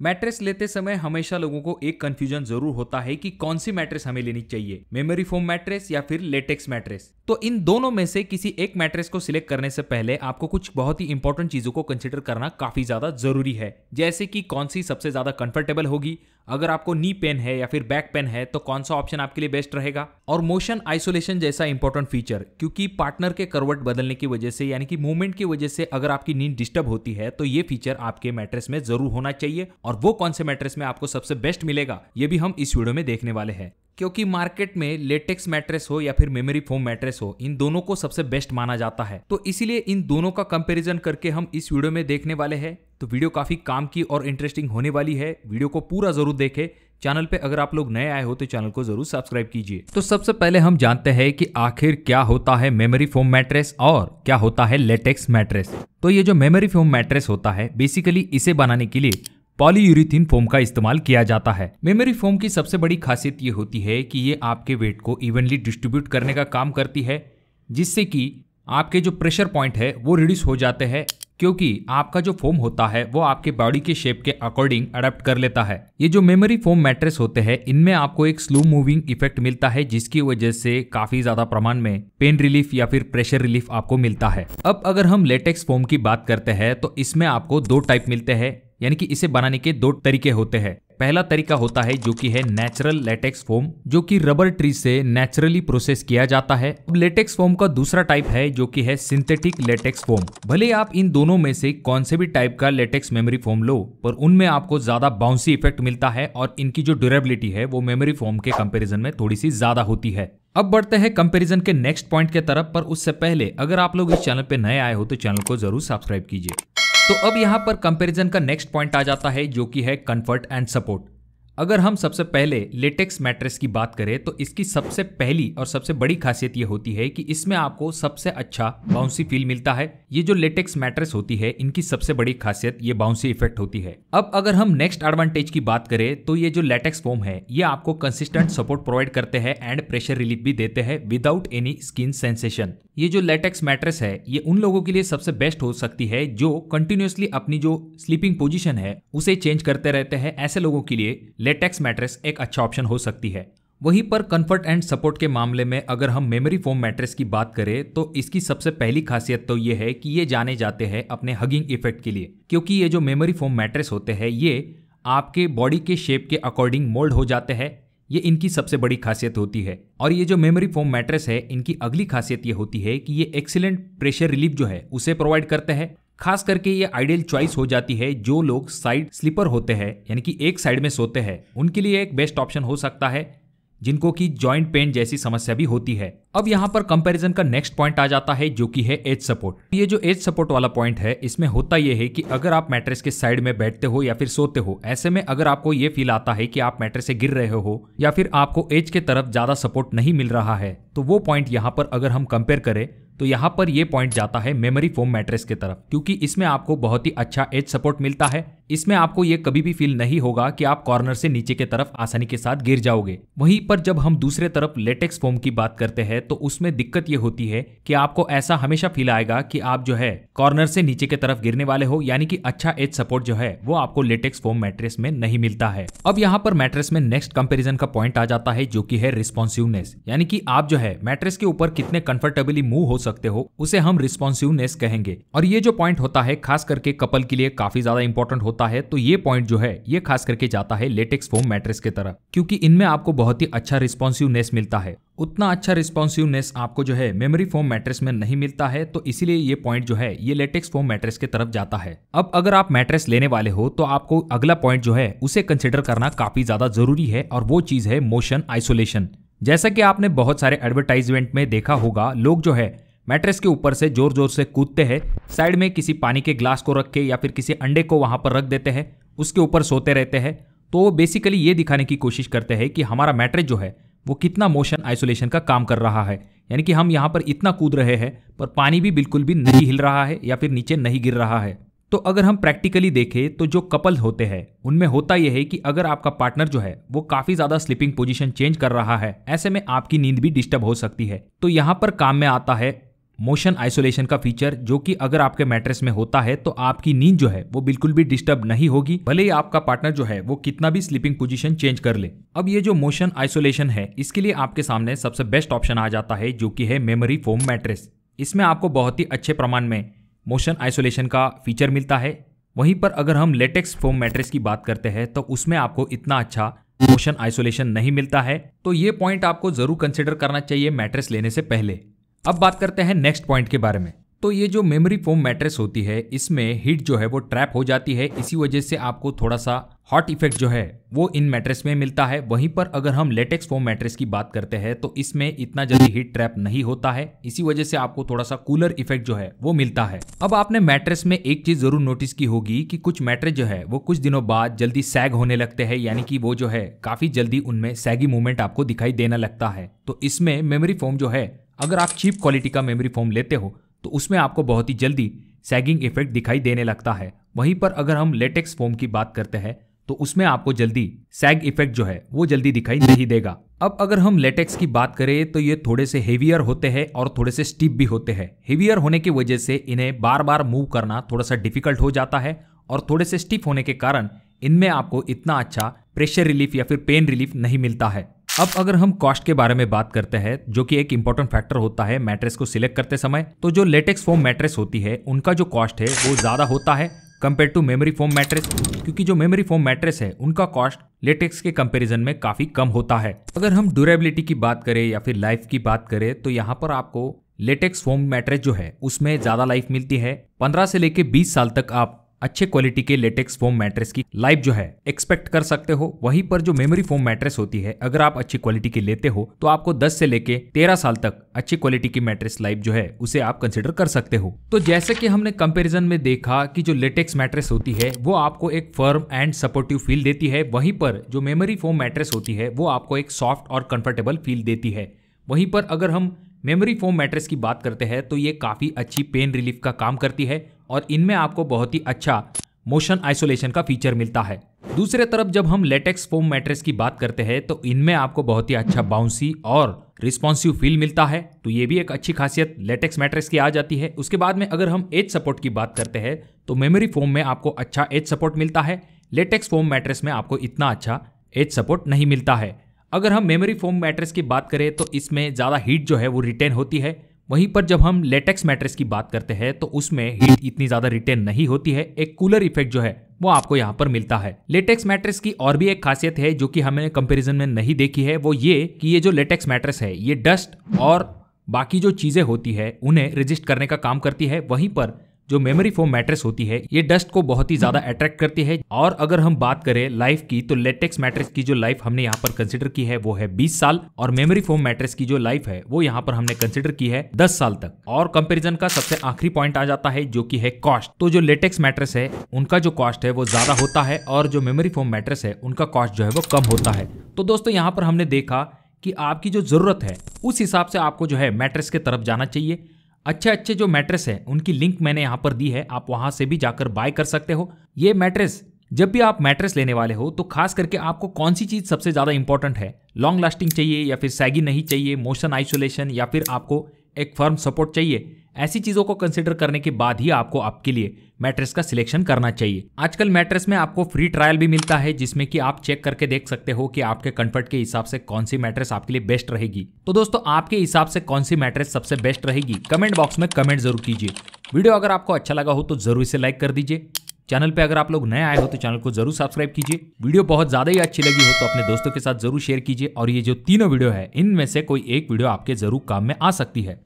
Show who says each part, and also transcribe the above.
Speaker 1: Mattress लेते समय हमेशा लोगों को एक कंफ्यूजन जरूर होता है कि कौन सी मैट्रेस हमें लेनी चाहिए, मेमोरी फोम मैट्रेस या फिर लेटेक्स मैट्रेस। तो इन दोनों में से किसी एक मैट्रेस को सिलेक्ट करने से पहले आपको कुछ बहुत ही इंपॉर्टेंट चीजों को कंसीडर करना काफी ज्यादा जरूरी है, जैसे कि कौन सी सबसे ज्यादा कंफर्टेबल होगी, अगर आपको नी पेन है या फिर बैक पेन है तो कौन सा ऑप्शन आपके लिए बेस्ट रहेगा, और मोशन आइसोलेशन जैसा इंपॉर्टेंट फीचर, क्योंकि पार्टनर के करवट बदलने की वजह से यानी कि मूवमेंट की वजह से अगर आपकी नींद डिस्टर्ब होती है तो ये फीचर आपके मैट्रेस में जरूर होना चाहिए। और वो कौन से मैट्रेस में आपको सबसे बेस्ट मिलेगा ये भी हम इस वीडियो में देखने वाले हैं, क्योंकि मार्केट में लेटेक्स मैट्रेस हो या फिर मेमोरी फोम मैट्रेस हो, इन दोनों को सबसे बेस्ट माना जाता है। तो इसीलिए इन दोनों का कंपैरिजन करके हम इस वीडियो में देखने वाले हैं। तो वीडियो काफी काम की और इंटरेस्टिंग होने वाली है, वीडियो को पूरा जरूर देखें। चैनल पे अगर आप लोग नए आए हो तो चैनल को जरूर सब्सक्राइब कीजिए। तो सबसे पहले हम जानते हैं कि आखिर क्या होता है मेमोरी फोम मैट्रेस और क्या होता है लेटेक्स मैट्रेस। तो ये जो मेमोरी फोम मैट्रेस होता है, बेसिकली इसे बनाने के लिए पॉलीयूरेथीन फोम का इस्तेमाल किया जाता है। मेमोरी फोम की सबसे बड़ी खासियत ये होती है कि ये आपके वेट को इवनली डिस्ट्रीब्यूट करने का काम करती है, जिससे कि आपके जो प्रेशर पॉइंट है वो रिड्यूस हो जाते हैं, क्योंकि आपका जो फोम होता है वो आपके बॉडी के शेप के अकॉर्डिंग अडेप्ट कर लेता है। ये जो मेमोरी फोम मैट्रेस होते हैं इनमें आपको एक स्लो मूविंग इफेक्ट मिलता है, जिसकी वजह से काफी ज्यादा प्रमाण में पेन रिलीफ या फिर प्रेशर रिलीफ आपको मिलता है। अब अगर हम लेटेक्स फोम की बात करते हैं तो इसमें आपको दो टाइप मिलते हैं, यानी कि इसे बनाने के दो तरीके होते हैं। पहला तरीका होता है जो कि है नेचुरल लेटेक्स फोम, जो कि रबर ट्री से नेचुरली प्रोसेस किया जाता है। अब लेटेक्स फोम का दूसरा टाइप है जो कि है सिंथेटिक लेटेक्स फोम। भले आप इन दोनों में से कौन से भी टाइप का लेटेक्स मेमोरी फोम लो, पर उनमें आपको ज्यादा बाउंसी इफेक्ट मिलता है और इनकी जो ड्यूरेबिलिटी है वो मेमोरी फोम के कंपैरिजन में थोड़ी सी ज्यादा होती है। अब बढ़ते हैं कंपैरिजन के नेक्स्ट पॉइंट के तरफ, पर उससे पहले अगर आप लोग इस चैनल पे नए आए हो तो चैनल को जरूर सब्सक्राइब कीजिए। तो अब यहाँ पर कंपैरिजन का नेक्स्ट पॉइंट आ जाता है जो कि है कंफर्ट एंड सपोर्ट। अगर हम सबसे पहले लेटेक्स मैट्रेस की बात करें तो इसकी सबसे पहली और सबसे बड़ी खासियत ये होती है कि इसमें आपको सबसे अच्छा बाउंसी फील मिलता है। ये जो लेटेक्स मैट्रेस होती है इनकी सबसे बड़ी खासियत ये बाउंसी इफेक्ट होती है। अब अगर हम नेक्स्ट एडवांटेज की बात करें तो ये जो लेटेक्स फोम है ये आपको कंसिस्टेंट सपोर्ट प्रोवाइड करते हैं एंड प्रेशर रिलीफ भी देते हैं विदाउट एनी स्किन सेंसेशन। ये जो लेटेक्स मैट्रेस है ये उन लोगों के लिए सबसे बेस्ट हो सकती है जो कंटिन्यूअसली अपनी जो स्लीपिंग पोजीशन है उसे चेंज करते रहते हैं। ऐसे लोगों के लिए लेटेक्स मैट्रेस एक अच्छा ऑप्शन हो सकती है। वहीं पर कंफर्ट एंड सपोर्ट के मामले में अगर हम मेमोरी फोम मैट्रेस की बात करें तो इसकी सबसे पहली खासियत तो ये है कि ये जाने जाते हैं अपने हगिंग इफेक्ट के लिए, क्योंकि ये जो मेमोरी फोम मैट्रेस होते हैं ये आपके बॉडी के शेप के अकॉर्डिंग मोल्ड हो जाते हैं। ये इनकी सबसे बड़ी खासियत होती है। और ये जो मेमोरी फोम मैट्रेस है इनकी अगली खासियत ये होती है कि ये एक्सीलेंट प्रेशर रिलीफ जो है उसे प्रोवाइड करते हैं। खास करके ये आइडियल चॉइस हो जाती है जो लोग साइड स्लीपर होते हैं, यानी कि एक साइड में सोते हैं, उनके लिए एक बेस्ट ऑप्शन हो सकता है, जिनको कि जॉइंट पेन जैसी समस्या भी होती है। अब यहाँ पर कंपैरिजन का नेक्स्ट पॉइंट आ जाता है जो कि है एज सपोर्ट। ये जो एज सपोर्ट वाला पॉइंट है इसमें होता यह है कि अगर आप मैट्रेस के साइड में बैठते हो या फिर सोते हो, ऐसे में अगर आपको ये फील आता है कि आप मैट्रेस से गिर रहे हो या फिर आपको एज के तरफ ज्यादा सपोर्ट नहीं मिल रहा है, तो वो पॉइंट यहाँ पर अगर हम कंपेयर करें तो यहाँ पर ये पॉइंट जाता है मेमोरी फोम मैट्रेस की तरफ, क्योंकि इसमें आपको बहुत ही अच्छा एज सपोर्ट मिलता है। इसमें आपको ये कभी भी फील नहीं होगा कि आप कॉर्नर से नीचे की तरफ आसानी के साथ गिर जाओगे। वहीं पर जब हम दूसरे तरफ लेटेक्स फोम की बात करते हैं तो उसमें दिक्कत ये होती है कि आपको ऐसा हमेशा फील आएगा कि आप जो है कॉर्नर से नीचे की तरफ गिरने वाले हो, यानी कि अच्छा एज सपोर्ट जो है वो आपको लेटेक्स फोम मैट्रेस में नहीं मिलता है। अब यहाँ पर मैट्रेस में नेक्स्ट कंपैरिजन का पॉइंट आ जाता है जो कि है रिस्पॉन्सिवनेस, यानी कि आप जो है मैट्रेस के ऊपर कितने कंफर्टेबली मूव हो सकते हो, उसे हम रिस्पॉन्सिवनेस कहेंगे। और ये जो पॉइंट होता है खास करके कपल के लिए काफी ज्यादा इंपॉर्टेंट होता है। तो ये पॉइंट जो है ये खास करके जाता है लेटेक्स फोम मैट्रेस की तरफ, क्योंकि इनमें आपको बहुत ही अच्छा रिस्पॉन्सिवनेस मिलता है। उतना अच्छा रिस्पॉन्सिवनेस आपको जो है मेमोरी फोम मैट्रेस में नहीं मिलता है, तो इसीलिए ये पॉइंट जो है ये लेटेक्स फोम मैट्रेस की तरफ जाता है। अब अगर आप मैट्रेस लेने वाले हो तो आपको अगला पॉइंट जो है उसे कंसिडर करना काफी ज्यादा जरूरी है, और वो चीज है मोशन आइसोलेशन। जैसा कि आपने बहुत सारे एडवर्टाइजमेंट में देखा होगा, लोग जो है मैट्रेस के ऊपर से जोर जोर से कूदते हैं, साइड में किसी पानी के ग्लास को रख के या फिर किसी अंडे को वहां पर रख देते हैं, उसके ऊपर सोते रहते हैं। तो वो बेसिकली ये दिखाने की कोशिश करते हैं कि हमारा मैट्रेस जो है वो कितना मोशन आइसोलेशन का काम कर रहा है, यानी कि हम यहाँ पर इतना कूद रहे हैं पर पानी भी बिल्कुल भी नहीं हिल रहा है या फिर नीचे नहीं गिर रहा है। तो अगर हम प्रैक्टिकली देखें तो जो कपल होते हैं उनमें होता यह है कि अगर आपका पार्टनर जो है वो काफी ज्यादा स्लीपिंग पोजीशन चेंज कर रहा है, ऐसे में आपकी नींद भी डिस्टर्ब हो सकती है। तो यहाँ पर काम में आता है मोशन आइसोलेशन का फीचर, जो कि अगर आपके मैट्रेस में होता है तो आपकी नींद जो है वो बिल्कुल भी डिस्टर्ब नहीं होगी, भले ही आपका पार्टनर जो है वो कितना भी स्लीपिंग पोजीशन चेंज कर ले। अब ये जो मोशन आइसोलेशन है, इसके लिए आपके सामने सबसे बेस्ट ऑप्शन आ जाता है, जो कि है मेमोरी फोम मैट्रेस। इसमें आपको बहुत ही अच्छे प्रमाण में मोशन आइसोलेशन का फीचर मिलता है। वहीं पर अगर हम लेटेक्स फोम मैट्रेस की बात करते हैं तो उसमें आपको इतना अच्छा मोशन आइसोलेशन नहीं मिलता है। तो ये पॉइंट आपको जरूर कंसिडर करना चाहिए मैट्रेस लेने से पहले। अब बात करते हैं नेक्स्ट पॉइंट के बारे में। तो ये जो मेमोरी फोम मैट्रेस होती है, इसमें हीट जो है वो ट्रैप हो जाती है, इसी वजह से आपको थोड़ा सा हॉट इफेक्ट जो है वो इन मैट्रेस में मिलता है। वहीं पर अगर हम लेटेक्स फोम मैट्रेस की बात करते हैं तो इसमें इतना जल्दी हीट ट्रैप नहीं होता है, इसी वजह से आपको थोड़ा सा कूलर इफेक्ट जो है वो मिलता है। अब आपने मैट्रेस में एक चीज जरूर नोटिस की होगी कि कुछ मैट्रेस जो है वो कुछ दिनों बाद जल्दी सैग होने लगते हैं, यानी कि वो जो है काफी जल्दी उनमें सैगी मूवमेंट आपको दिखाई देने लगता है। तो इसमें मेमोरी फोम जो है, अगर आप चीप क्वालिटी का मेमोरी फोम लेते हो तो उसमें आपको बहुत ही जल्दी सैगिंग इफेक्ट दिखाई देने लगता है। वहीं पर अगर हम लेटेक्स फोम की बात करते हैं तो उसमें आपको जल्दी सैग इफेक्ट जो है वो जल्दी दिखाई नहीं देगा। अब अगर हम लेटेक्स की बात करें तो ये थोड़े से हेवियर होते हैं और थोड़े से स्टिफ भी होते हैं। हेवियर होने की वजह से इन्हें बार बार मूव करना थोड़ा सा डिफिकल्ट हो जाता है, और थोड़े से स्टिफ होने के कारण इनमें आपको इतना अच्छा प्रेशर रिलीफ या फिर पेन रिलीफ नहीं मिलता है। अब अगर हम कॉस्ट के बारे में बात करते हैं, जो कि एक इंपॉर्टेंट फैक्टर होता है मैट्रेस को सिलेक्ट करते समय, तो जो लेटेक्स फोम मैट्रेस होती है उनका जो कॉस्ट है वो ज्यादा होता है compare to memory foam mattress, क्योंकि जो मेमोरी फोम मैट्रेस है उनका कॉस्ट लेटेक्स के कंपैरिजन में काफी कम होता है। अगर हम ड्यूरेबिलिटी की बात करें या फिर लाइफ की बात करें तो यहाँ पर आपको लेटेक्स फोम मैट्रेस जो है उसमें ज्यादा लाइफ मिलती है। 15 से लेके 20 साल तक आप अच्छे क्वालिटी के लेटेक्स फोम मैट्रेस की लाइफ जो है एक्सपेक्ट कर सकते हो। वहीं पर जो मेमोरी फोम मैट्रेस होती है, अगर आप अच्छी क्वालिटी की लेते हो तो आपको 10 से लेके 13 साल तक अच्छी क्वालिटी की मैट्रेस लाइफ जो है उसे आप कंसिडर कर सकते हो। तो जैसे कि हमने कंपैरिजन में देखा कि जो लेटेक्स मैट्रेस होती है वो आपको एक फर्म एंड सपोर्टिव फील देती है, वहीं पर जो मेमोरी फोम मैट्रेस होती है वो आपको एक सॉफ्ट और कंफर्टेबल फील देती है। वहीं पर अगर हम मेमोरी फोम मैट्रेस की बात करते हैं तो ये काफी अच्छी पेन रिलीफ का काम करती है और इनमें आपको बहुत ही अच्छा मोशन आइसोलेशन का फीचर मिलता है। दूसरे तरफ जब हम लेटेक्स फोम मैट्रेस की बात करते हैं तो इनमें आपको बहुत ही अच्छा बाउंसी और रिस्पॉन्सिव फील मिलता है, तो ये भी एक अच्छी खासियत लेटेक्स मैट्रेस की आ जाती है। उसके बाद में अगर हम एज सपोर्ट की बात करते हैं तो मेमोरी फोम में आपको अच्छा एज सपोर्ट मिलता है, लेटेक्स फोम मैट्रेस में आपको इतना अच्छा एज सपोर्ट नहीं मिलता है। अगर हम मेमोरी फोम मैट्रेस की बात करें तो इसमें ज़्यादा हीट जो है वो रिटेन होती है, वहीं पर जब हम लेटेक्स मैट्रेस की बात करते हैं तो उसमें हीट इतनी ज़्यादा रिटेन नहीं होती है। एक कूलर इफेक्ट जो है वो आपको यहाँ पर मिलता है। लेटेक्स मैट्रेस की और भी एक खासियत है जो कि हमने कंपैरिजन में नहीं देखी है, वो ये कि ये जो लेटेक्स मैट्रेस है ये डस्ट और बाकी जो चीज़ें होती है उन्हें रेजिस्ट करने का काम करती है। वहीं पर जो मेमोरी फोम मैट्रेस होती है ये डस्ट को बहुत ही ज्यादा अट्रैक्ट करती है। और अगर हम बात करें लाइफ की तो लेटेक्स मैट्रेस की जो लाइफ हमने यहाँ पर कंसिडर की है वो है 20 साल और मेमोरी फोम मैट्रेस की जो लाइफ है वो यहाँ पर हमने कंसिडर की है 10 साल तक। और कंपैरिजन का सबसे आखिरी पॉइंट आ जाता है जो कि है कॉस्ट। तो जो लेटेक्स मैट्रेस है उनका जो कॉस्ट है वो ज्यादा होता है और जो मेमोरी फोम मैट्रेस है उनका कॉस्ट जो है वो कम होता है। तो दोस्तों यहाँ पर हमने देखा कि आपकी जो जरूरत है उस हिसाब से आपको जो है मैट्रेस के तरफ जाना चाहिए। अच्छे अच्छे जो मैट्रेस है उनकी लिंक मैंने यहाँ पर दी है, आप वहां से भी जाकर बाय कर सकते हो। ये मैट्रेस जब भी आप मैट्रेस लेने वाले हो तो खास करके आपको कौन सी चीज सबसे ज्यादा इंपॉर्टेंट है, लॉन्ग लास्टिंग चाहिए या फिर सैगी नहीं चाहिए, मोशन आइसोलेशन या फिर आपको एक फर्म सपोर्ट चाहिए, ऐसी चीजों को कंसिडर करने के बाद ही आपको आपके लिए मैट्रेस का सिलेक्शन करना चाहिए। आजकल मैट्रेस में आपको फ्री ट्रायल भी मिलता है जिसमें कि आप चेक करके देख सकते हो कि आपके कंफर्ट के हिसाब से कौन सी मैट्रेस आपके लिए बेस्ट रहेगी। तो दोस्तों आपके हिसाब से कौन सी मैट्रेस सबसे बेस्ट रहेगी कमेंट बॉक्स में कमेंट जरूर कीजिए। वीडियो अगर आपको अच्छा लगा हो तो जरूर इसे लाइक कर दीजिए। चैनल पे अगर आप लोग नए आए हो तो चैनल को जरूर सब्सक्राइब कीजिए। वीडियो बहुत ज्यादा ही अच्छी लगी हो तो अपने दोस्तों के साथ जरूर शेयर कीजिए और ये जो तीनों वीडियो है इनमें से कोई एक वीडियो आपके जरूर काम में आ सकती है।